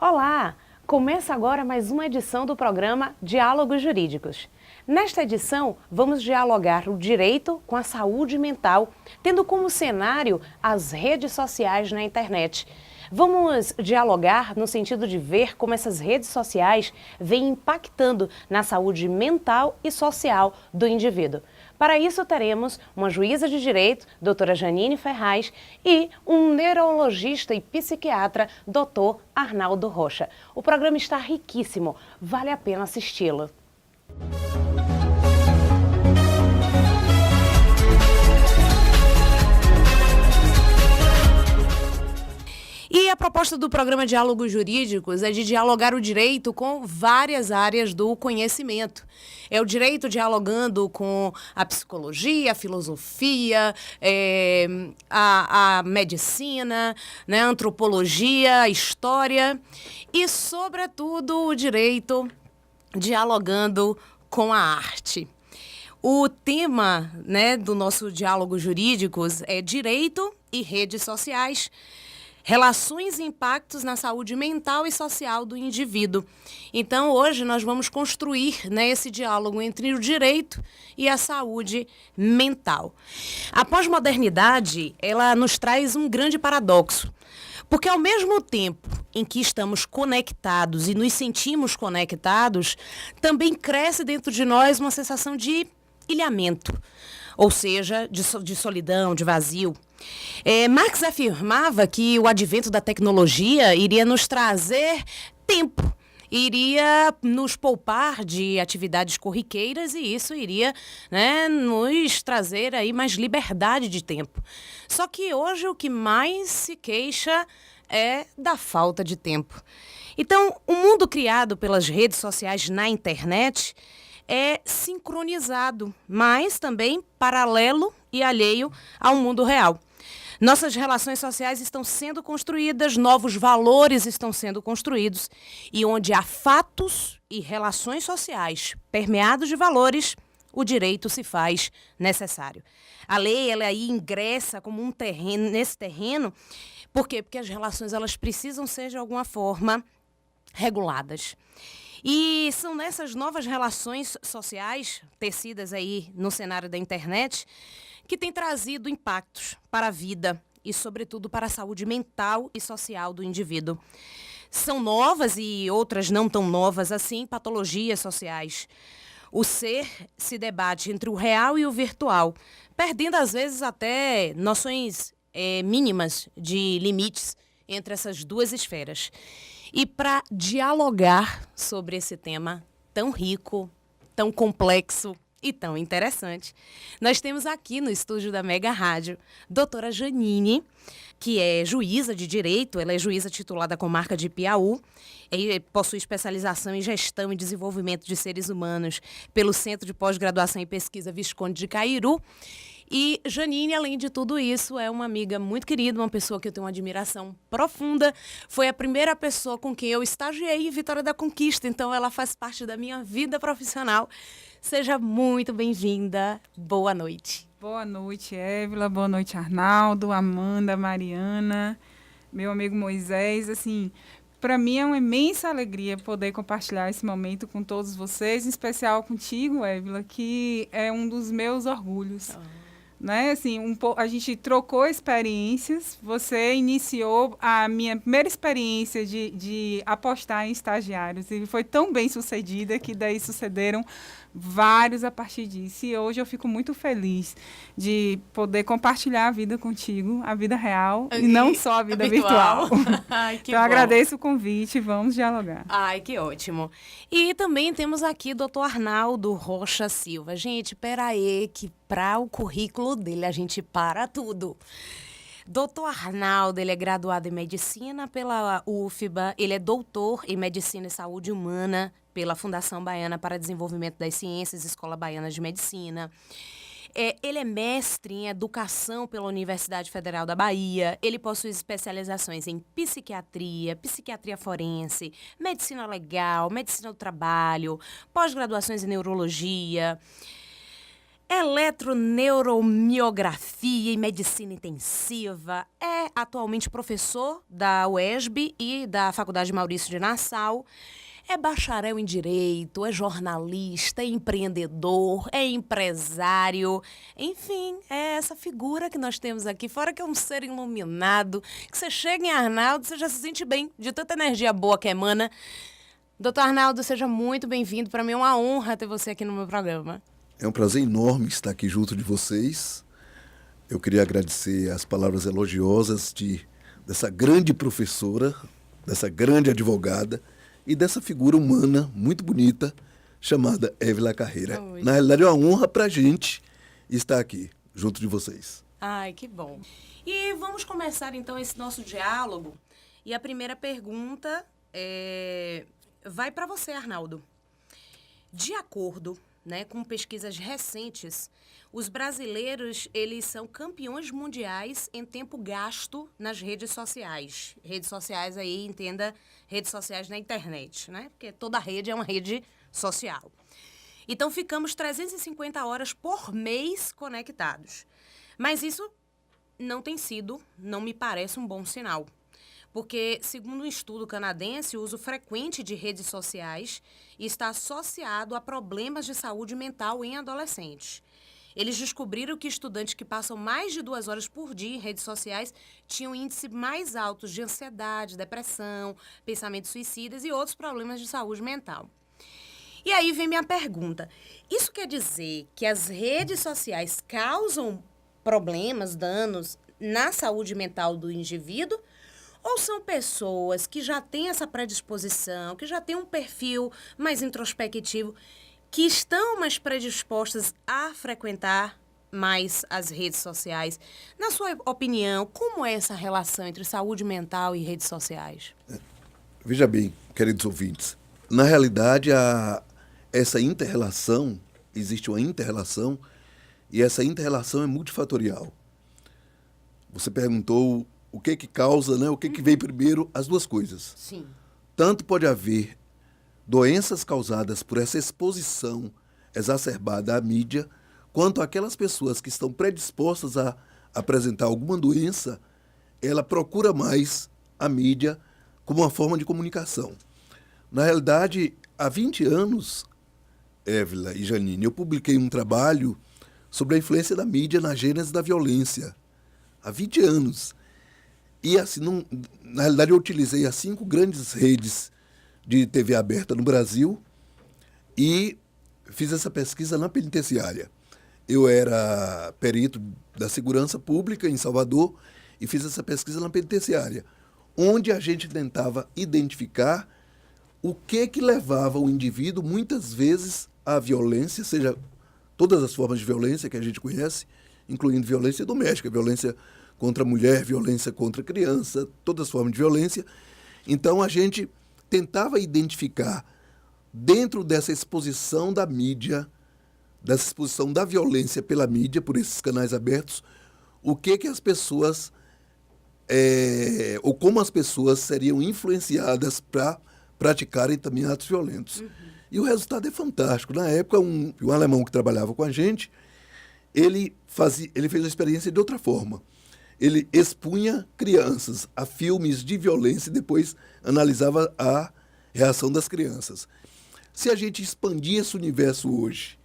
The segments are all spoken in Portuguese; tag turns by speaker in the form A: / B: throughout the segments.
A: Olá! Começa agora mais uma edição do programa Diálogos Jurídicos. Nesta edição, vamos dialogar o direito com a saúde mental, tendo como cenário as redes sociais na internet. Vamos dialogar no sentido de ver como essas redes sociais vêm impactando na saúde mental e social do indivíduo. Para isso, teremos uma juíza de direito, doutora Janine Ferraz, e um neurologista e psiquiatra, doutor Arnaldo Rocha. O programa está riquíssimo, vale a pena assisti-lo. E a proposta do programa Diálogos Jurídicos é de dialogar o direito com várias áreas do conhecimento. É o direito dialogando com a psicologia, a filosofia, a medicina, né, a antropologia, a história e, sobretudo, o direito dialogando com a arte. O tema, né, do nosso Diálogos Jurídicos é direito e redes sociais, relações e impactos na saúde mental e social do indivíduo. Então, hoje nós vamos construir, né, esse diálogo entre o direito e a saúde mental. A pós-modernidade, ela nos traz um grande paradoxo, porque ao mesmo tempo em que estamos conectados e nos sentimos conectados, também cresce dentro de nós uma sensação de ilhamento, ou seja, de solidão, de vazio. Marx afirmava que o advento da tecnologia iria nos trazer tempo, iria nos poupar de atividades corriqueiras e isso iria, né, nos trazer aí mais liberdade de tempo. Só que hoje o que mais se queixa é da falta de tempo. Então, o mundo criado pelas redes sociais na internet é sincronizado, mas também paralelo e alheio ao mundo real. Nossas relações sociais estão sendo construídas, novos valores estão sendo construídos, e onde há fatos e relações sociais permeados de valores, o direito se faz necessário. A lei, ela aí ingressa como um terreno, nesse terreno. Por quê? Porque as relações, elas precisam ser, de alguma forma, reguladas. E são nessas novas relações sociais, tecidas aí no cenário da internet, que tem trazido impactos para a vida e, sobretudo, para a saúde mental e social do indivíduo. São novas e outras não tão novas assim, patologias sociais. O ser se debate entre o real e o virtual, perdendo às vezes até noções mínimas de limites entre essas duas esferas. E para dialogar sobre esse tema tão rico, tão complexo e tão interessante, nós temos aqui no estúdio da Mega Rádio, doutora Janine, que é juíza de direito, ela é juíza titulada comarca de Piauí, e possui especialização em gestão e desenvolvimento de seres humanos pelo Centro de Pós-Graduação e Pesquisa Visconde de Cairu. E Janine, além de tudo isso, é uma amiga muito querida, uma pessoa que eu tenho uma admiração profunda. Foi a primeira pessoa com quem eu estagiei em Vitória da Conquista, então ela faz parte da minha vida profissional. Seja muito bem-vinda. Boa noite.
B: Boa noite, Évila. Boa noite, Arnaldo, Amanda, Mariana, meu amigo Moisés. Assim, para mim é uma imensa alegria poder compartilhar esse momento com todos vocês, em especial contigo, Évila, que é um dos meus orgulhos. Né? Assim, a gente trocou experiências, você iniciou a minha primeira experiência de apostar em estagiários e foi tão bem sucedida que daí sucederam vários a partir disso. E hoje eu fico muito feliz de poder compartilhar a vida contigo, a vida real e não só a vida virtual.
A: Ai, que
B: então,
A: bom.
B: agradeço o convite, vamos dialogar.
A: Ai, que ótimo. E também temos aqui o doutor Arnaldo Rocha Silva. Gente, peraí, que para o currículo dele a gente para tudo. Doutor Arnaldo, ele é graduado em Medicina pela UFBA, ele é doutor em Medicina e Saúde Humana pela Fundação Baiana para Desenvolvimento das Ciências, Escola Baiana de Medicina. Ele é mestre em Educação pela Universidade Federal da Bahia. Ele possui especializações em psiquiatria, psiquiatria forense, medicina legal, medicina do trabalho, pós-graduações em neurologia. eletroneuromiografia e medicina intensiva, é atualmente professor da UESB e da Faculdade Maurício de Nassau, é bacharel em Direito, é jornalista, é empreendedor, é empresário, enfim, é essa figura que nós temos aqui, fora que é um ser iluminado, que você chega em Arnaldo, você já se sente bem, de tanta energia boa que emana. Doutor Arnaldo, seja muito bem-vindo, para mim é uma honra ter você aqui no meu programa.
C: É um prazer enorme estar aqui junto de vocês. Eu queria agradecer as palavras elogiosas dessa grande professora, dessa grande advogada e dessa figura humana muito bonita chamada Évila Carreira.
A: Oi.
C: Na realidade, é uma honra para a gente estar aqui junto de vocês.
A: Ai, que bom. E vamos começar então esse nosso diálogo. E a primeira pergunta vai para você, Arnaldo. De acordo, com pesquisas recentes, os brasileiros, eles são campeões mundiais em tempo gasto nas redes sociais. Redes sociais aí, entenda, redes sociais na internet, Porque toda rede é uma rede social. Então, ficamos 350 horas por mês conectados. Mas isso não me parece um bom sinal. Porque, segundo um estudo canadense, o uso frequente de redes sociais está associado a problemas de saúde mental em adolescentes. Eles descobriram que estudantes que passam mais de 2 horas por dia em redes sociais tinham índices mais altos de ansiedade, depressão, pensamentos suicidas e outros problemas de saúde mental. E aí vem minha pergunta. Isso quer dizer que as redes sociais causam problemas, danos na saúde mental do indivíduo? Ou são pessoas que já têm essa predisposição, que já têm um perfil mais introspectivo, que estão mais predispostas a frequentar mais as redes sociais? Na sua opinião, como é essa relação entre saúde mental e redes sociais?
C: Veja bem, queridos ouvintes, na realidade, essa inter-relação, existe uma inter-relação, e essa inter-relação é multifatorial. Você perguntou o que causa, o que vem primeiro, as duas coisas.
A: Sim.
C: Tanto pode haver doenças causadas por essa exposição exacerbada à mídia, quanto aquelas pessoas que estão predispostas a apresentar alguma doença, ela procura mais a mídia como uma forma de comunicação. Na realidade, há 20 anos, Évila e Janine, eu publiquei um trabalho sobre a influência da mídia na gênese da violência. Há 20 anos. E, assim, na realidade, eu utilizei as 5 grandes redes de TV aberta no Brasil e fiz essa pesquisa na penitenciária. Eu era perito da segurança pública em Salvador e fiz essa pesquisa na penitenciária, onde a gente tentava identificar o que levava o indivíduo, muitas vezes, à violência, seja todas as formas de violência que a gente conhece, incluindo violência doméstica, violência contra a mulher, violência contra a criança, todas as formas de violência. Então, a gente tentava identificar, dentro dessa exposição da mídia, dessa exposição da violência pela mídia, por esses canais abertos, o que as pessoas, ou como as pessoas seriam influenciadas para praticarem também atos violentos. Uhum. E o resultado é fantástico. Na época, um alemão que trabalhava com a gente, ele fez a experiência de outra forma. Ele expunha crianças a filmes de violência e depois analisava a reação das crianças. Se a gente expandir esse universo hoje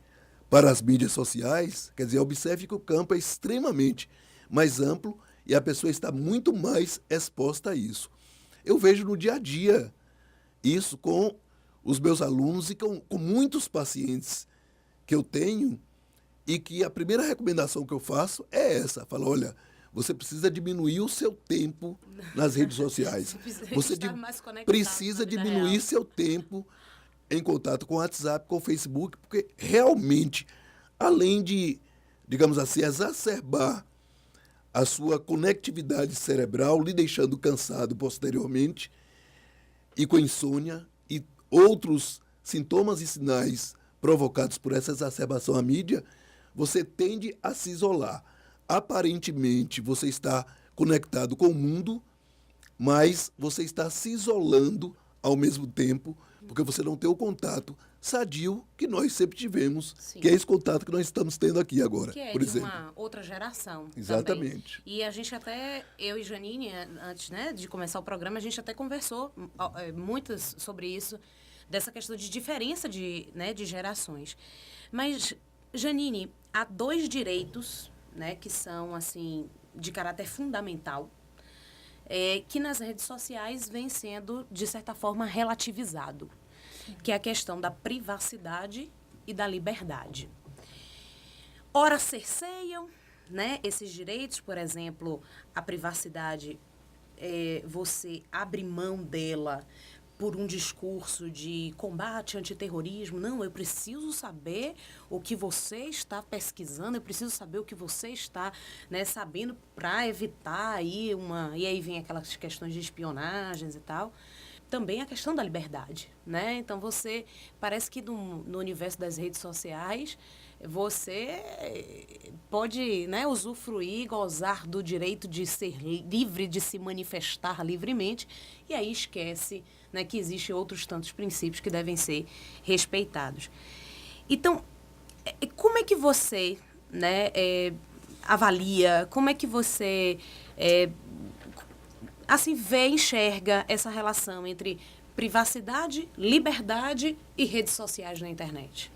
C: para as mídias sociais, quer dizer, observe que o campo é extremamente mais amplo e a pessoa está muito mais exposta a isso. Eu vejo no dia a dia isso com os meus alunos e com muitos pacientes que eu tenho, e que a primeira recomendação que eu faço é essa. Falo, olha, você precisa diminuir o seu tempo nas redes sociais. Você precisa diminuir seu tempo em contato com o WhatsApp, com o Facebook, porque realmente, além de, digamos assim, exacerbar a sua conectividade cerebral, lhe deixando cansado posteriormente e com insônia e outros sintomas e sinais provocados por essa exacerbação à mídia, você tende a se isolar. Aparentemente, você está conectado com o mundo, mas você está se isolando ao mesmo tempo, porque você não tem o contato sadio que nós sempre tivemos,
A: Sim.
C: que é esse contato que nós estamos tendo aqui agora,
A: Que é
C: por
A: de
C: exemplo.
A: uma outra geração.
C: Exatamente.
A: Também. E a gente até, eu e Janine, antes, né, de começar o programa, a gente até conversou muitas sobre isso, dessa questão de diferença de gerações. Mas, Janine, há 2 direitos, né, que são, assim, de caráter fundamental, que nas redes sociais vem sendo, de certa forma, relativizado, que é a questão da privacidade e da liberdade. Ora cerceiam, né, esses direitos, por exemplo, a privacidade, você abre mão dela por um discurso de combate antiterrorismo. Não, eu preciso saber o que você está pesquisando, eu preciso saber o que você está, né, sabendo para evitar aí E aí vem aquelas questões de espionagens e tal. Também a questão da liberdade, né? Então, você parece que no universo das redes sociais, você pode, né, usufruir, gozar do direito de ser livre, de se manifestar livremente, e aí esquece, né, que existem outros tantos princípios que devem ser respeitados. Então, como é que você, né, avalia, como é que você assim enxerga essa relação entre privacidade, liberdade e redes sociais na internet?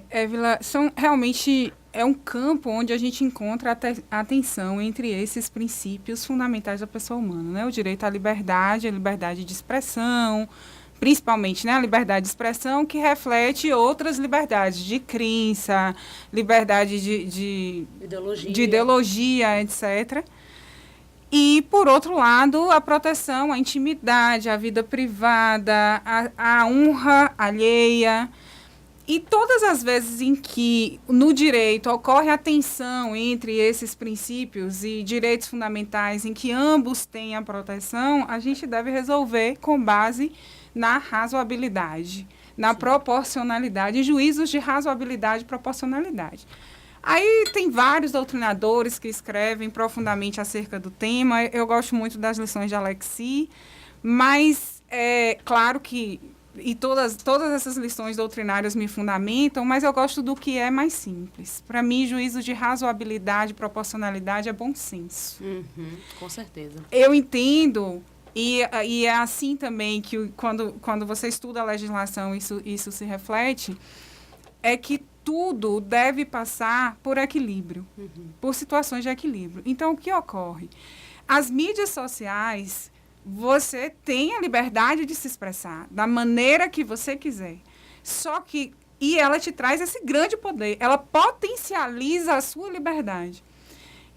B: Évila, realmente é um campo onde a gente encontra a tensão entre esses princípios fundamentais da pessoa humana, né? O direito à liberdade, a liberdade de expressão, principalmente, né, a liberdade de expressão que reflete outras liberdades de crença, liberdade de ideologia, etc. E, por outro lado, a proteção à intimidade, à vida privada, à honra alheia. E todas as vezes em que no direito ocorre a tensão entre esses princípios e direitos fundamentais, em que ambos têm a proteção, a gente deve resolver com base na razoabilidade, na proporcionalidade, juízos de razoabilidade e proporcionalidade. Aí tem vários doutrinadores que escrevem profundamente acerca do tema. Eu gosto muito das lições de Alexis, mas é claro que todas essas lições doutrinárias me fundamentam, mas eu gosto do que é mais simples. Para mim, juízo de razoabilidade e proporcionalidade é bom senso.
A: Com certeza.
B: Eu entendo, e é assim também que quando você estuda a legislação, isso se reflete, é que tudo deve passar por equilíbrio, por situações de equilíbrio. Então, o que ocorre? As mídias sociais, você tem a liberdade de se expressar da maneira que você quiser. E ela te traz esse grande poder, ela potencializa a sua liberdade.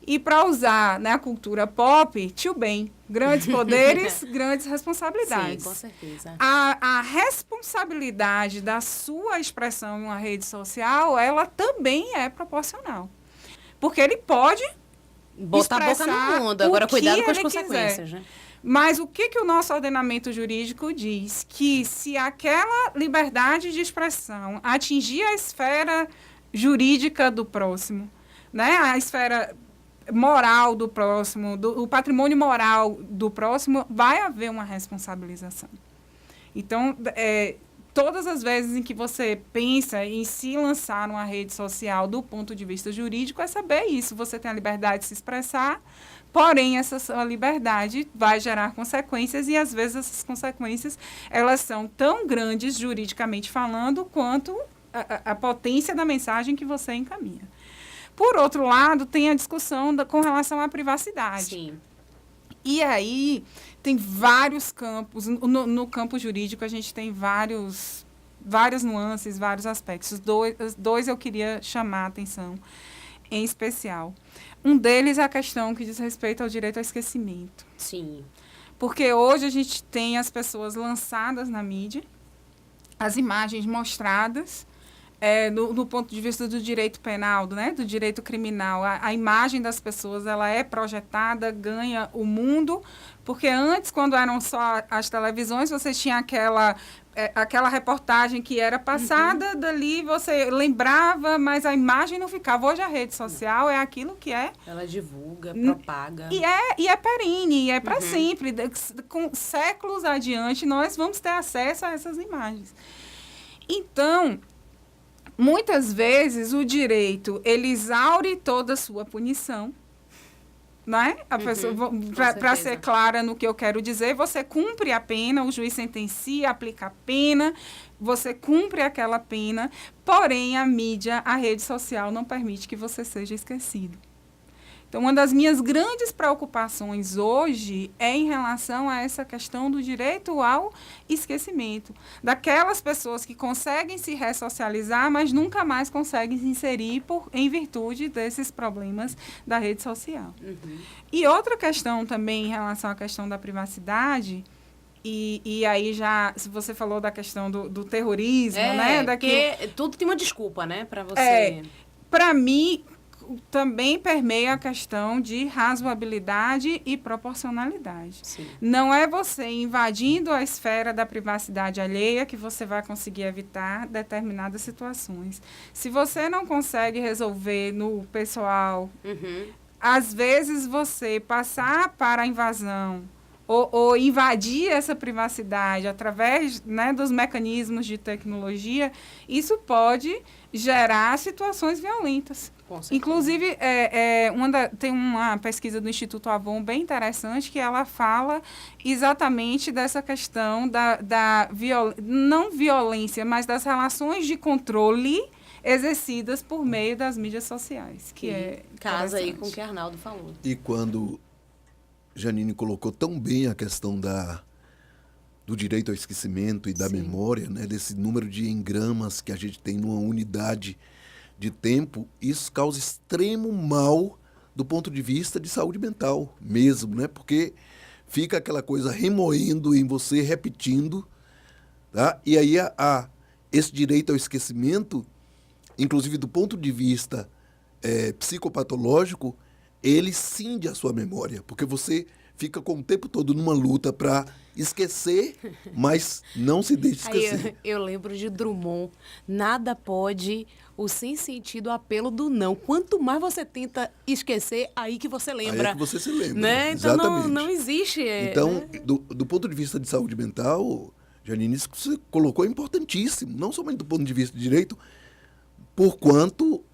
B: E para usar, né, a cultura pop, tio bem, grandes poderes, grandes responsabilidades.
A: Sim, com certeza.
B: A responsabilidade da sua expressão em uma rede social, ela também é proporcional. Porque ele pode
A: botar a boca no mundo, agora cuidado com as consequências, né?
B: Mas o que o nosso ordenamento jurídico diz? Que se aquela liberdade de expressão atingir a esfera jurídica do próximo, né, a esfera moral do próximo, o patrimônio moral do próximo, vai haver uma responsabilização. Então, todas as vezes em que você pensa em se lançar numa rede social do ponto de vista jurídico, é saber isso. Você tem a liberdade de se expressar, porém, essa sua liberdade vai gerar consequências e, às vezes, essas consequências elas são tão grandes, juridicamente falando, quanto a potência da mensagem que você encaminha. Por outro lado, tem a discussão com relação à privacidade.
A: Sim.
B: E aí, tem vários campos. No campo jurídico, a gente tem várias nuances, vários aspectos. Dois eu queria chamar a atenção em especial. Um deles é a questão que diz respeito ao direito ao esquecimento.
A: Sim.
B: Porque hoje a gente tem as pessoas lançadas na mídia, as imagens mostradas, no ponto de vista do direito penal, né, do direito criminal, a imagem das pessoas ela é projetada, ganha o mundo, porque antes, quando eram só as televisões, você tinha aquela reportagem que era passada, dali você lembrava, mas a imagem não ficava. Hoje a rede social é aquilo que é...
A: Ela divulga, propaga.
B: E é perene, e é para sempre. Com séculos adiante, nós vamos ter acesso a essas imagens. Então, muitas vezes, o direito, ele exaure toda a sua punição, né? Para ser clara no que eu quero dizer, você cumpre a pena, o juiz sentencia, aplica a pena, você cumpre aquela pena, porém a mídia, a rede social não permite que você seja esquecido. Então, uma das minhas grandes preocupações hoje é em relação a essa questão do direito ao esquecimento. Daquelas pessoas que conseguem se ressocializar, mas nunca mais conseguem se inserir em virtude desses problemas da rede social. E outra questão também em relação à questão da privacidade... E aí já, se você falou da questão do terrorismo, né?
A: Porque tudo tem uma desculpa, né? Para você...
B: Para mim... também permeia a questão de razoabilidade e proporcionalidade.
A: Sim.
B: Não é você invadindo a esfera da privacidade alheia que você vai conseguir evitar determinadas situações. Se você não consegue resolver no pessoal, às vezes você passar para a invasão ou invadir essa privacidade através, né, dos mecanismos de tecnologia, isso pode gerar situações violentas. Inclusive, tem uma pesquisa do Instituto Avon bem interessante que ela fala exatamente dessa questão não violência, mas das relações de controle exercidas por meio das mídias sociais. Que
A: casa aí com o que Arnaldo falou.
C: E quando Janine colocou tão bem a questão do direito ao esquecimento e da memória, né, desse número de engramas que a gente tem numa unidade de tempo, isso causa extremo mal do ponto de vista de saúde mental mesmo, né? Porque fica aquela coisa remoendo em você, repetindo, tá? E aí esse direito ao esquecimento, inclusive do ponto de vista psicopatológico, ele cinde a sua memória, porque você fica com o tempo todo numa luta para esquecer, mas não se deixa esquecer.
A: Aí eu lembro de Drummond, nada pode o sem sentido apelo do não. Quanto mais você tenta esquecer, aí que você lembra.
C: Aí é que você se lembra,
A: né? Então
C: exatamente.
A: não existe.
C: Então,
A: né?
C: do ponto de vista de saúde mental, Janine, isso que você colocou é importantíssimo, não somente do ponto de vista de direito, por quanto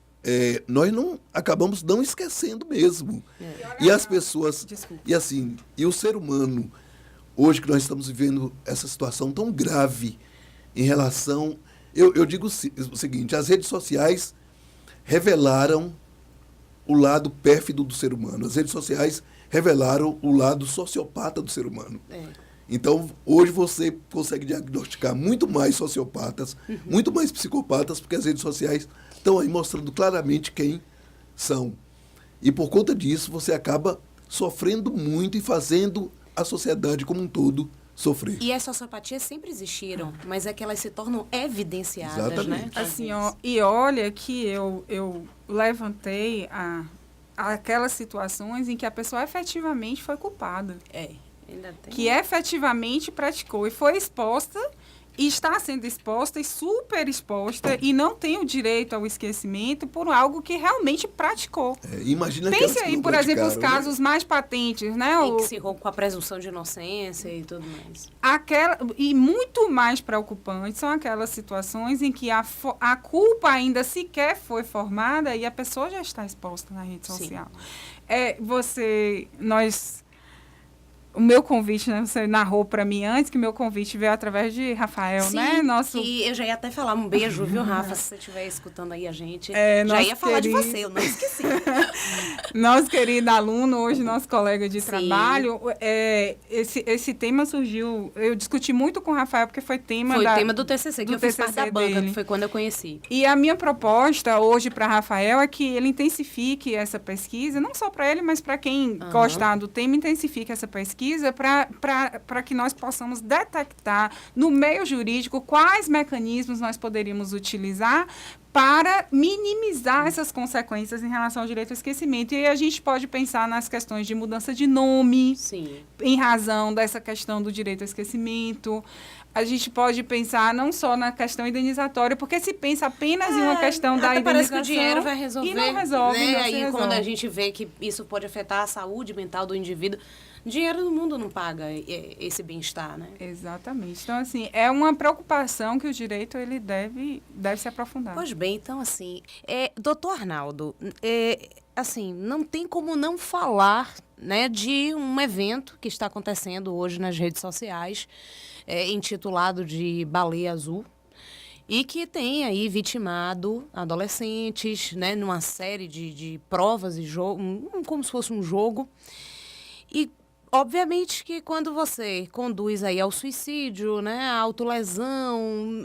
C: nós acabamos não esquecendo mesmo. E as pessoas...
B: Desculpa.
C: E o ser humano, hoje que nós estamos vivendo essa situação tão grave em relação... Eu digo o seguinte, as redes sociais revelaram o lado pérfido do ser humano. As redes sociais revelaram o lado sociopata do ser humano. Então, hoje você consegue diagnosticar muito mais sociopatas, muito mais psicopatas, porque as redes sociais estão aí mostrando claramente quem são. E por conta disso, você acaba sofrendo muito e fazendo a sociedade como um todo sofrer.
A: E as sociopatias sempre existiram, mas é que elas se tornam evidenciadas,
C: Exatamente.
A: né?
B: Assim, e olha que eu levantei aquelas situações em que a pessoa efetivamente foi culpada.
A: Ainda tem.
B: Que efetivamente praticou e foi exposta, e está sendo exposta e super exposta, e não tem o direito ao esquecimento por algo que realmente praticou.
C: Imagina
B: Pense aí, por exemplo, os casos mais patentes, né?
A: Que se rompe com a presunção de inocência e tudo mais.
B: E muito mais preocupantes são aquelas situações em que a culpa ainda sequer foi formada e a pessoa já está exposta na rede social. O meu convite, né, você narrou para mim antes, que meu convite veio através de Rafael,
A: Sim,
B: né?
A: Que eu já ia até falar um beijo, viu, Rafa, se você estiver escutando aí a gente. Já
B: nosso
A: ia falar de você, eu não esqueci.
B: Nosso querido aluno, hoje nosso colega de
A: Sim.
B: trabalho, esse tema surgiu, eu discuti muito com o Rafael, porque foi tema
A: o tema do TCC, que eu fiz parte da banca,
B: dele.
A: que foi quando eu conheci.
B: E a minha proposta hoje para Rafael é que ele intensifique essa pesquisa, não só para ele, mas para quem gostar do tema, intensifique essa pesquisa, pesquisa para que nós possamos detectar no meio jurídico quais mecanismos nós poderíamos utilizar para minimizar essas consequências em relação ao direito ao esquecimento. E aí a gente pode pensar nas questões de mudança de nome,
A: Sim.
B: em razão dessa questão do direito ao esquecimento. A gente pode pensar não só na questão indenizatória, porque se pensa apenas em uma questão da
A: até
B: indenização.
A: parece que o dinheiro vai resolver.
B: E não resolve.
A: Né?
B: Não se
A: Aí
B: resolve.
A: quando a gente vê que isso pode afetar a saúde mental do indivíduo, dinheiro do mundo não paga esse bem-estar, né?
B: Exatamente. Então, assim, é uma preocupação que o direito ele deve se aprofundar.
A: Pois bem, então assim, doutor Arnaldo, assim, não tem como não falar, né, de um evento que está acontecendo hoje nas redes sociais, intitulado de Baleia Azul, e que tem aí vitimado adolescentes, né, numa série de provas e jogo, como se fosse um jogo. E obviamente que quando você conduz aí ao suicídio, né, à autolesão,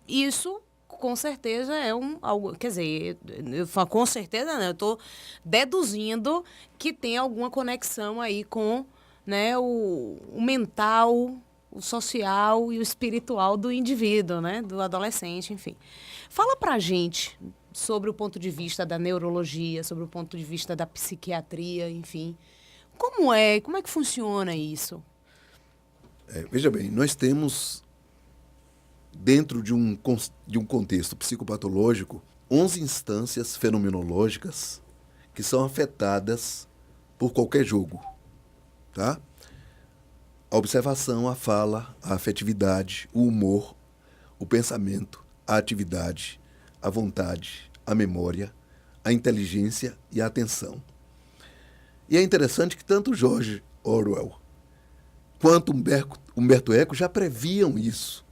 A: isso com certeza é algo, quer dizer, eu falo com certeza, né, eu estou deduzindo que tem alguma conexão aí com, né, o mental, o social e o espiritual do indivíduo, né, do adolescente, enfim. Fala pra gente sobre o ponto de vista da neurologia, sobre o ponto de vista da psiquiatria, enfim. Como é que funciona isso?
C: Veja bem, nós temos, dentro de um contexto psicopatológico, 11 instâncias fenomenológicas que são afetadas por qualquer jogo, tá? A observação, a fala, a afetividade, o humor, o pensamento, a atividade, a vontade, a memória, a inteligência e a atenção. E é interessante que tanto George Orwell quanto Humberto Eco já previam isso.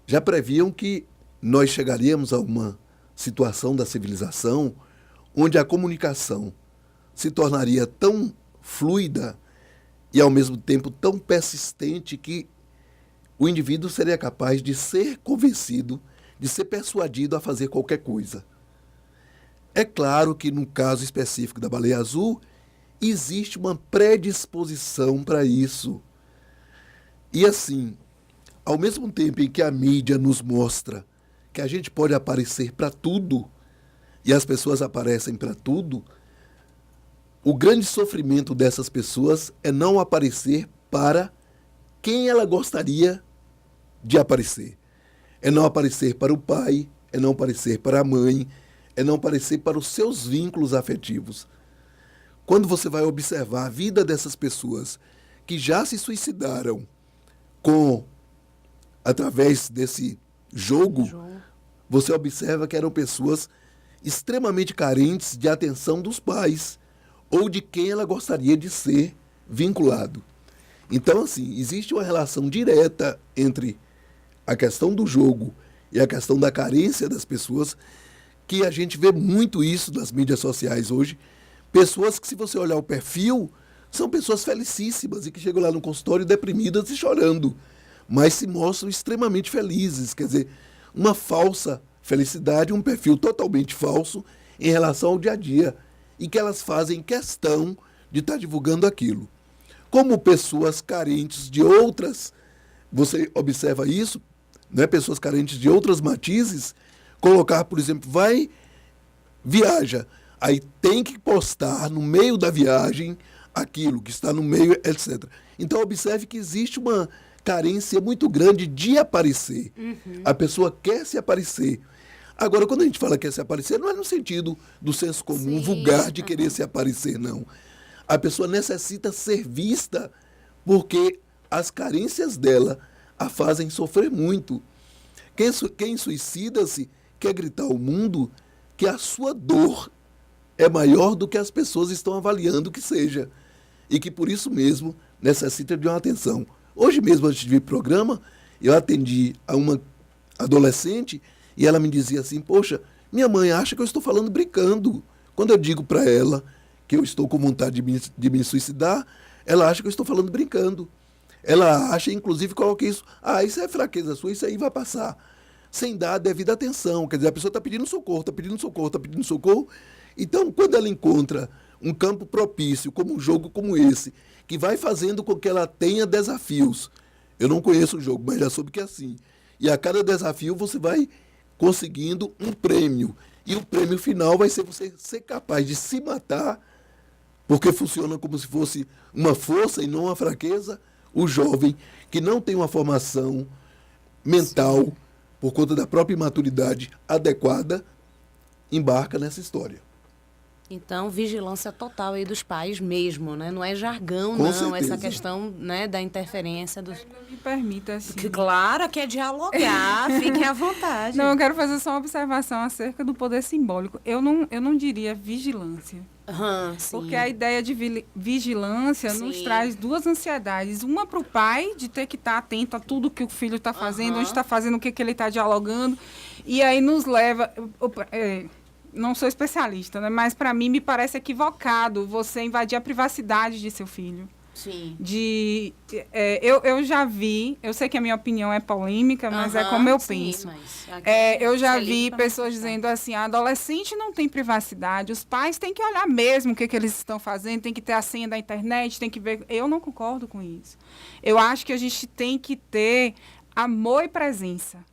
C: Já previam que nós chegaríamos a uma situação da civilização onde a comunicação se tornaria tão fluida e, ao mesmo tempo, tão persistente que o indivíduo seria capaz de ser convencido, de ser persuadido a fazer qualquer coisa. É claro que, no caso específico da baleia azul, existe uma predisposição para isso. E assim, ao mesmo tempo em que a mídia nos mostra que a gente pode aparecer para tudo, e as pessoas aparecem para tudo, o grande sofrimento dessas pessoas é não aparecer para quem ela gostaria de aparecer. É não aparecer para o pai, é não aparecer para a mãe, é não aparecer para os seus vínculos afetivos. Quando você vai observar a vida dessas pessoas que já se suicidaram através desse jogo, você observa que eram pessoas extremamente carentes de atenção dos pais ou de quem ela gostaria de ser vinculado. Então, assim, existe uma relação direta entre a questão do jogo e a questão da carência das pessoas, que a gente vê muito isso nas mídias sociais hoje. Pessoas que, se você olhar o perfil, são pessoas felicíssimas e que chegam lá no consultório deprimidas e chorando, mas se mostram extremamente felizes. Quer dizer, uma falsa felicidade, um perfil totalmente falso em relação ao dia a dia, e que elas fazem questão de estar divulgando aquilo. Como pessoas carentes de outras, você observa isso, né? Pessoas carentes de outras matizes, colocar, por exemplo, viaja, aí tem que postar no meio da viagem aquilo que está no meio, etc. Então, observe que existe uma carência muito grande de aparecer. A pessoa quer se aparecer. Agora, quando a gente fala que quer se aparecer, não é no sentido do senso comum vulgar de querer se aparecer, não. A pessoa necessita ser vista porque as carências dela a fazem sofrer muito. Quem suicida-se quer gritar ao mundo que a sua dor é maior do que as pessoas estão avaliando que seja. E que, por isso mesmo, necessita de uma atenção. Hoje mesmo, antes de vir para o programa, eu atendi a uma adolescente e ela me dizia assim: poxa, minha mãe acha que eu estou falando brincando. Quando eu digo para ela que eu estou com vontade de me suicidar, ela acha que eu estou falando brincando. Ela acha, inclusive, coloca isso: isso é fraqueza sua, isso aí vai passar. Sem dar a devida atenção. Quer dizer, a pessoa está pedindo socorro, está pedindo socorro, está pedindo socorro. Então, quando ela encontra um campo propício, como um jogo como esse, que vai fazendo com que ela tenha desafios. Eu não conheço o jogo, mas já soube que é assim. E a cada desafio você vai conseguindo um prêmio. E o prêmio final vai ser você ser capaz de se matar, porque funciona como se fosse uma força e não uma fraqueza. O jovem que não tem uma formação mental, sim, por conta da própria imaturidade adequada, embarca nessa história.
A: Então, vigilância total aí dos pais mesmo, né? Não é jargão,
C: Com
A: não,
C: certeza.
A: essa questão, né, da interferência dos...
B: Me permita, assim.
A: Claro que é dialogar, fiquem à vontade.
B: Não, eu quero fazer só uma observação acerca do poder simbólico. Eu não diria vigilância.
A: Sim.
B: Porque a ideia de vigilância, sim, nos traz duas ansiedades. Uma para o pai, de ter que estar atento a tudo que o filho está fazendo, onde está fazendo, o que ele está dialogando. E aí nos leva... não sou especialista, né? Mas para mim me parece equivocado você invadir a privacidade de seu filho.
A: Sim.
B: Eu já vi, eu sei que a minha opinião é polêmica, mas é como eu penso. Eu já vi pessoas dizendo assim, a adolescente não tem privacidade, os pais têm que olhar mesmo o que eles estão fazendo, tem que ter a senha da internet, tem que ver... Eu não concordo com isso. Eu acho que a gente tem que ter amor e presença.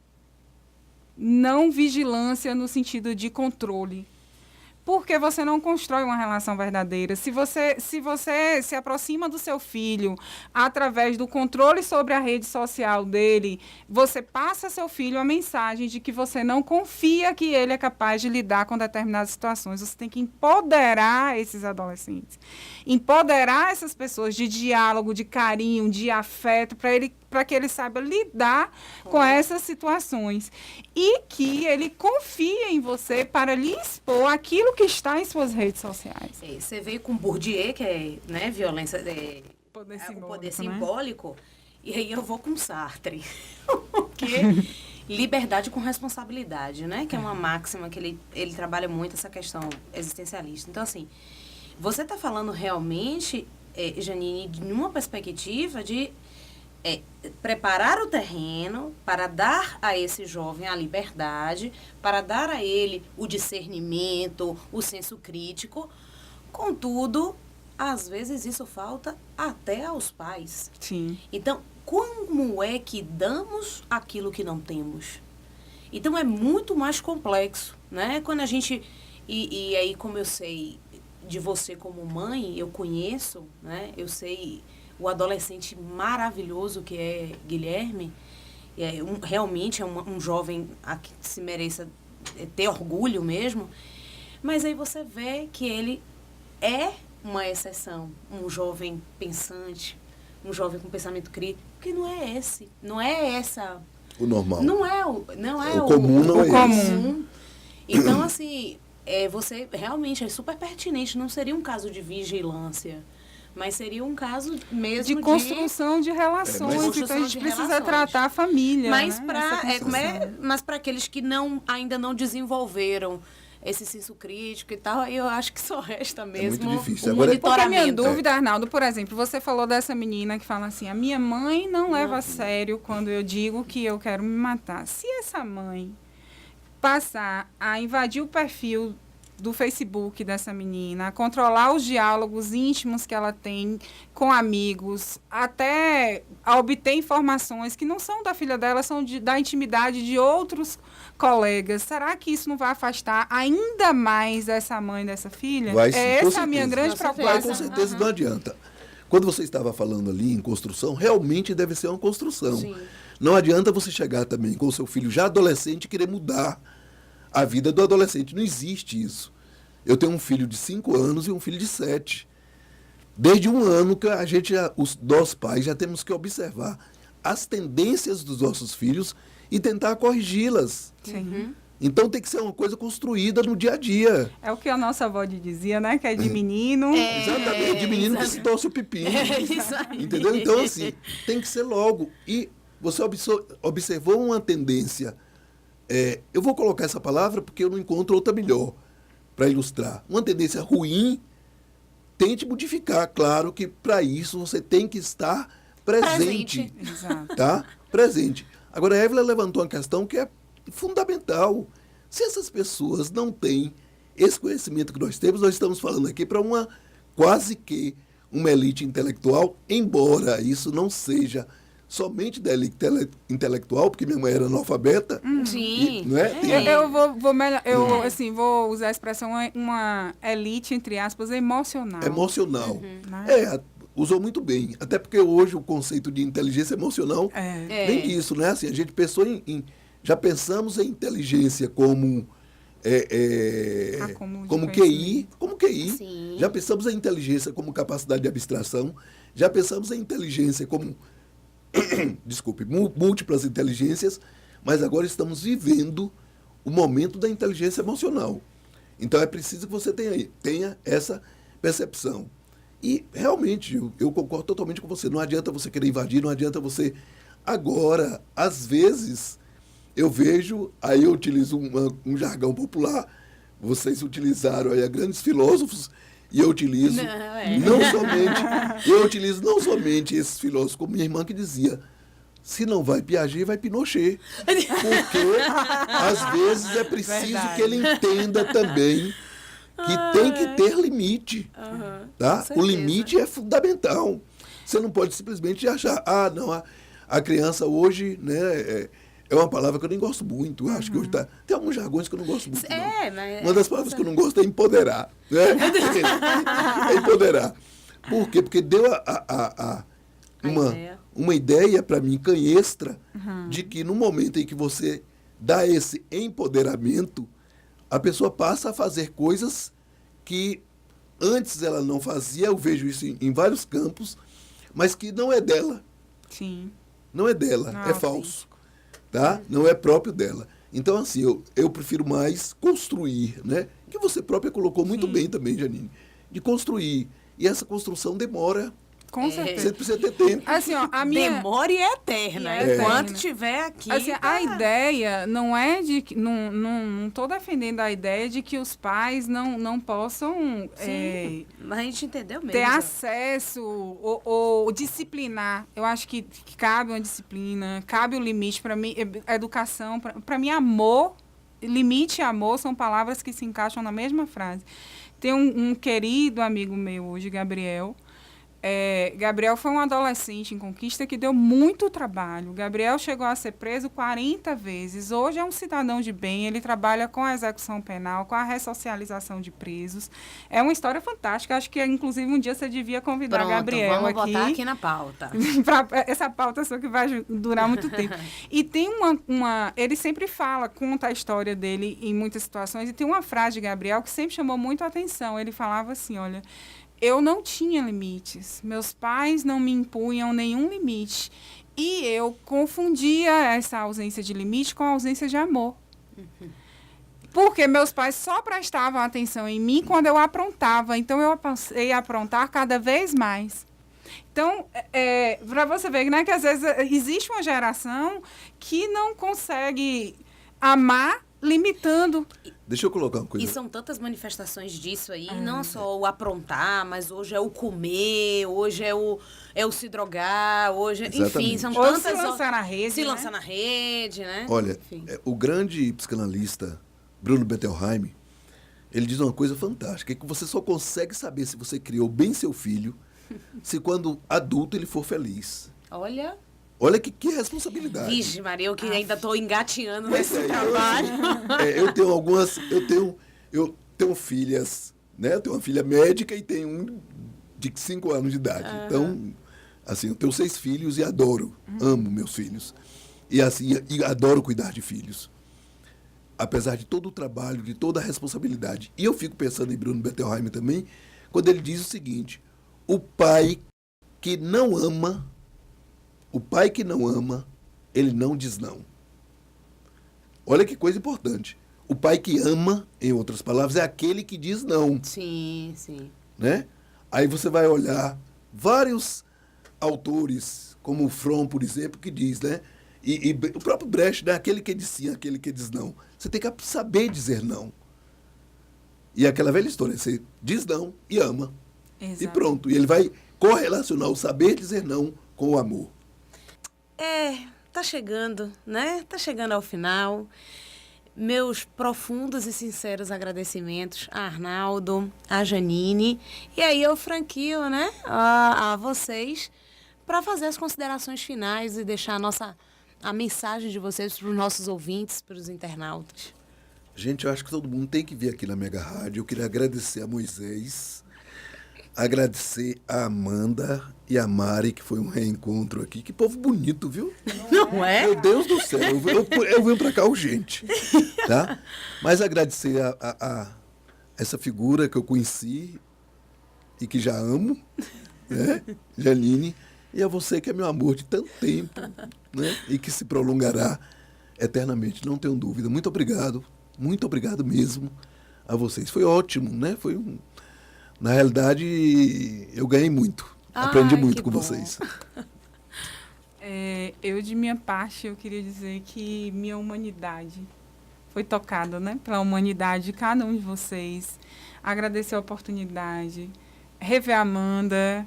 B: Não vigilância no sentido de controle. Porque você não constrói uma relação verdadeira. Se você se aproxima do seu filho através do controle sobre a rede social dele, você passa a seu filho a mensagem de que você não confia que ele é capaz de lidar com determinadas situações. Você tem que empoderar esses adolescentes. Empoderar essas pessoas de diálogo, de carinho, de afeto, para que ele saiba lidar com essas situações. E que ele confie em você para lhe expor aquilo que está em suas redes sociais.
A: Você veio com Bourdieu, que é, né, violência, o poder simbólico, né? E aí eu vou com Sartre. Porque liberdade com responsabilidade, né? Que é uma máxima que ele trabalha muito essa questão existencialista. Então, assim, você está falando realmente, Janine, de uma perspectiva de preparar o terreno para dar a esse jovem a liberdade, para dar a ele o discernimento, o senso crítico. Contudo, às vezes isso falta até aos pais.
B: Sim.
A: Então, como é que damos aquilo que não temos? Então, é muito mais complexo, né? Quando a gente... E aí, como eu sei de você como mãe, eu conheço, né? Eu sei... o adolescente maravilhoso que é Guilherme, realmente é um jovem a que se mereça ter orgulho mesmo, mas aí você vê que ele é uma exceção, um jovem pensante, um jovem com pensamento crítico, que não é essa...
C: O normal.
A: Não é o
C: comum, não é
A: comum. Então, assim, você realmente é super pertinente, não seria um caso de vigilância, mas seria um caso mesmo
B: de construção de relações. Então a gente precisa tratar a família.
A: Mas
B: né?
A: Mas para aqueles que ainda não desenvolveram esse senso crítico e tal, eu acho que só resta mesmo
C: muito difícil.
A: o
C: Agora,
A: monitoramento.
B: Porque a minha dúvida, Arnaldo, por exemplo, você falou dessa menina que fala assim, a minha mãe não leva a sério quando eu digo que eu quero me matar. Se essa mãe passar a invadir o perfil do Facebook dessa menina, controlar os diálogos íntimos que ela tem com amigos, até a obter informações que não são da filha dela, são da intimidade de outros colegas. Será que isso não vai afastar ainda mais essa mãe dessa filha?
C: Vai, sim,
B: essa é a minha grande preocupação.
C: Vai, com certeza, não adianta. Quando você estava falando ali em construção, realmente deve ser uma construção.
A: Sim.
C: Não adianta você chegar também com o seu filho já adolescente e querer mudar a vida do adolescente. Não existe isso. Eu tenho um filho de 5 anos e um filho de 7. Desde um ano que nós pais já temos que observar as tendências dos nossos filhos e tentar corrigi-las.
B: Sim.
C: Então tem que ser uma coisa construída no dia a dia.
B: É o que a nossa avó dizia, né? Que é de menino.
C: Exatamente, de menino que se torce o pepino.
A: Isso aí.
C: Entendeu? Então, assim, tem que ser logo. E você observou uma tendência. Eu vou colocar essa palavra porque eu não encontro outra melhor para ilustrar. Uma tendência ruim, tente modificar. Claro que para isso você tem que estar presente.
B: Exato.
C: Tá? Presente. Agora, a Evelyn levantou uma questão que é fundamental. Se essas pessoas não têm esse conhecimento que nós temos, nós estamos falando aqui para quase que uma elite intelectual, embora isso não seja somente da elite intelectual, porque minha mãe era analfabeta.
A: Sim.
C: Não é?
B: Assim, vou usar a expressão uma elite, entre aspas, emocional.
C: Emocional.
B: Né?
C: Usou muito bem. Até porque hoje o conceito de inteligência emocional vem disso, né? Assim, a gente pensou já pensamos em inteligência como QI.
A: Sim.
C: Já pensamos em inteligência como capacidade de abstração. Já pensamos em inteligência como múltiplas inteligências, mas agora estamos vivendo o momento da inteligência emocional. Então é preciso que você tenha essa percepção. E realmente, eu concordo totalmente com você. Não adianta você querer invadir, não adianta você... Agora, às vezes, eu vejo, aí eu utilizo um jargão popular, vocês utilizaram aí grandes filósofos, e eu utilizo não somente esses filósofos, como minha irmã que dizia, se não vai Piaget, vai Pinochet. Porque, às vezes, é preciso que ele entenda também que tem que ter limite. Tá? O limite é fundamental. Você não pode simplesmente achar, a criança hoje, né, é uma palavra que eu nem gosto muito. Eu acho que hoje tem alguns jargões que eu não gosto muito.
A: Mas
C: uma das palavras que eu não gosto é empoderar. Né? É empoderar. Por quê? Porque deu uma ideia para mim, canhestra, de que no momento em que você dá esse empoderamento, a pessoa passa a fazer coisas que antes ela não fazia. Eu vejo isso em vários campos, mas que não é dela.
B: Sim.
C: Não é dela, é falso. Tá? Não é próprio dela. Então, assim, eu prefiro mais construir, né? Que você própria colocou muito bem também, Janine. De construir. E essa construção demora.
B: Com certeza.
C: Você precisa ter tempo.
B: Assim, ó, a minha...
A: Demora e é eterna. Enquanto tiver aqui...
B: Assim, a ideia não é de... Não estou defendendo a ideia de que os pais não possam...
A: mas a gente entendeu mesmo.
B: Ter acesso ou disciplinar. Eu acho que cabe uma disciplina, cabe o limite. Para mim, educação... Para mim, amor, limite e amor são palavras que se encaixam na mesma frase. Tem um querido amigo meu hoje, Gabriel... Gabriel foi um adolescente em conquista que deu muito trabalho. Gabriel chegou a ser preso 40 vezes. Hoje é um cidadão de bem, ele trabalha com a execução penal, com a ressocialização de presos. É uma história fantástica. Acho que, inclusive, um dia você devia convidar Gabriel
A: vamos
B: aqui.
A: botar aqui na pauta.
B: Essa pauta só que vai durar muito tempo. E tem ele sempre conta a história dele em muitas situações, e tem uma frase de Gabriel que sempre chamou muito a atenção. Ele falava assim, olha... Eu não tinha limites. Meus pais não me impunham nenhum limite. E eu confundia essa ausência de limite com a ausência de amor. Porque meus pais só prestavam atenção em mim quando eu aprontava. Então, eu passei a aprontar cada vez mais. Então, para você ver, né, que às vezes existe uma geração que não consegue amar limitando.
C: Deixa eu colocar uma coisa.
A: E são tantas manifestações disso aí, não só o aprontar, mas hoje é o comer, hoje é o se drogar, hoje, enfim, são tantas...
B: Se lançar na rede,
A: Se lançar na rede, né?
C: Olha, o grande psicanalista Bruno Bettelheim, ele diz uma coisa fantástica, que você só consegue saber se você criou bem seu filho se quando adulto ele for feliz. Olha que responsabilidade.
A: Vixe, Maria, eu que ainda estou engateando nesse trabalho.
C: Eu tenho filhas, né? Eu tenho uma filha médica e tenho um de 5 anos de idade. Então, assim, eu tenho 6 filhos e amo meus filhos. E assim, e adoro cuidar de filhos. Apesar de todo o trabalho, de toda a responsabilidade. E eu fico pensando em Bruno Bettelheim também, quando ele diz o seguinte: o pai que não ama, ele não diz não. Olha que coisa importante. O pai que ama, em outras palavras, é aquele que diz não.
A: Sim, sim.
C: Né? Aí você vai olhar vários autores, como o Fromm, por exemplo, que diz, né? E o próprio Brecht, né? Aquele que diz sim, aquele que diz não. Você tem que saber dizer não. E aquela velha história, você diz não e ama. Exato. E pronto. E ele vai correlacionar o saber dizer não com o amor.
A: Tá chegando, né? Tá chegando ao final. Meus profundos e sinceros agradecimentos a Arnaldo, a Janine, e aí eu franquio, né, a vocês para fazer as considerações finais e deixar a mensagem de vocês para os nossos ouvintes, para os internautas.
C: Gente, eu acho que todo mundo tem que vir aqui na Mega Rádio. Eu queria agradecer a Moisés, agradecer a Amanda e a Mari, que foi um reencontro aqui. Que povo bonito, viu?
A: Não é?
C: Meu Deus do céu, eu venho pra cá urgente, tá? Mas agradecer a essa figura que eu conheci e que já amo, né? Janine, e a você que é meu amor de tanto tempo, né? E que se prolongará eternamente, não tenho dúvida. Muito obrigado mesmo a vocês. Foi ótimo, né? Na realidade, eu ganhei muito. Aprendi muito com vocês.
B: Eu, de minha parte, eu queria dizer que minha humanidade foi tocada, né? Pela humanidade de cada um de vocês. Agradecer a oportunidade. Rever a Amanda.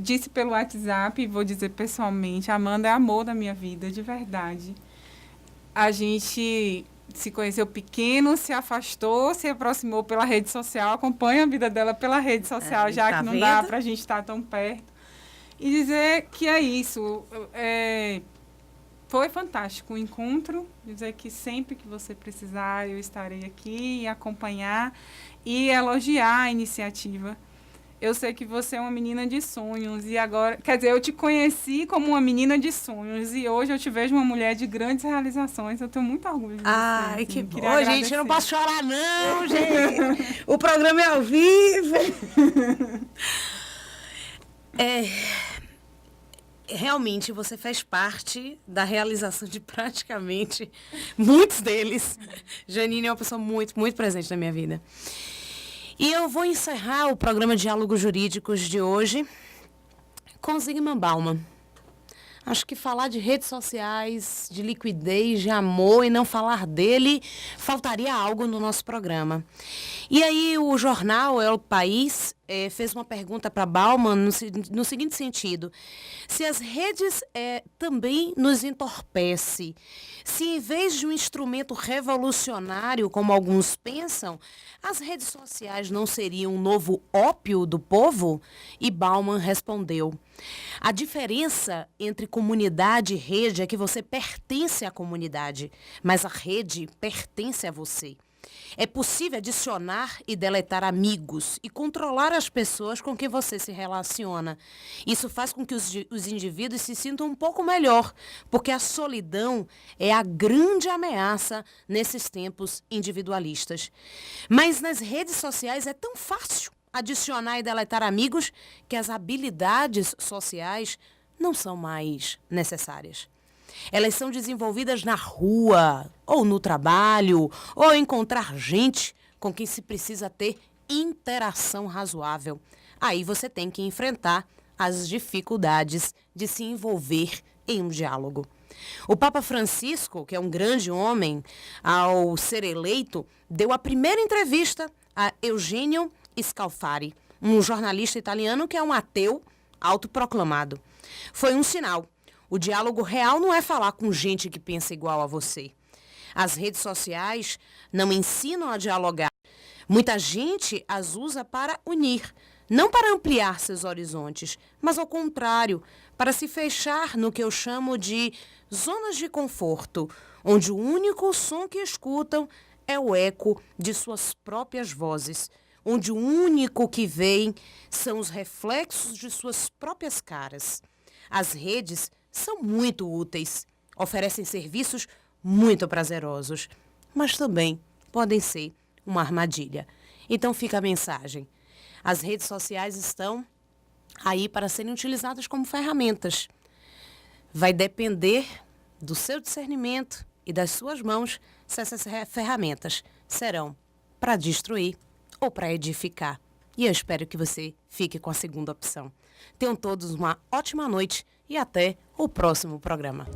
B: Disse pelo WhatsApp e vou dizer pessoalmente, a Amanda é amor da minha vida, de verdade. A gente se conheceu pequeno, se afastou, se aproximou pela rede social, acompanha a vida dela pela rede social, já
A: tá
B: que não
A: vendo?
B: dá para a gente estar tão perto. E dizer que é isso. Foi fantástico o encontro, dizer que sempre que você precisar, eu estarei aqui e acompanhar e elogiar a iniciativa. Eu sei que você é uma menina de sonhos e agora... Quer dizer, eu te conheci como uma menina de sonhos e hoje eu te vejo uma mulher de grandes realizações. Eu tenho muito orgulho de você.
A: Ai,
B: assim,
A: que bom.
B: queria agradecer.
A: Gente, eu não posso chorar não, gente. O programa é ao vivo. Realmente, você fez parte da realização de praticamente muitos deles. Janine é uma pessoa muito, muito presente na minha vida. E eu vou encerrar o programa Diálogos Jurídicos de hoje com Zygmunt Bauman. Acho que falar de redes sociais, de liquidez, de amor e não falar dele, faltaria algo no nosso programa. E aí o jornal El País fez uma pergunta para Bauman no seguinte sentido: se as redes também nos entorpecem, se em vez de um instrumento revolucionário, como alguns pensam, as redes sociais não seriam um novo ópio do povo? E Bauman respondeu: a diferença entre comunidade e rede é que você pertence à comunidade, mas a rede pertence a você. É possível adicionar e deletar amigos e controlar as pessoas com quem você se relaciona. Isso faz com que os indivíduos se sintam um pouco melhor, porque a solidão é a grande ameaça nesses tempos individualistas. Mas nas redes sociais é tão fácil adicionar e deletar amigos que as habilidades sociais não são mais necessárias. Elas são desenvolvidas na rua, ou no trabalho, ou encontrar gente com quem se precisa ter interação razoável. Aí você tem que enfrentar as dificuldades de se envolver em um diálogo. O Papa Francisco, que é um grande homem, ao ser eleito, deu a primeira entrevista a Eugenio Scalfari, um jornalista italiano que é um ateu autoproclamado. Foi um sinal. O diálogo real não é falar com gente que pensa igual a você. As redes sociais não ensinam a dialogar. Muita gente as usa para unir, não para ampliar seus horizontes, mas ao contrário, para se fechar no que eu chamo de zonas de conforto, onde o único som que escutam é o eco de suas próprias vozes, onde o único que veem são os reflexos de suas próprias caras. As redes são muito úteis, oferecem serviços muito prazerosos, mas também podem ser uma armadilha. Então fica a mensagem. As redes sociais estão aí para serem utilizadas como ferramentas. Vai depender do seu discernimento e das suas mãos se essas ferramentas serão para destruir ou para edificar. E eu espero que você fique com a segunda opção. Tenham todos uma ótima noite e até o próximo programa.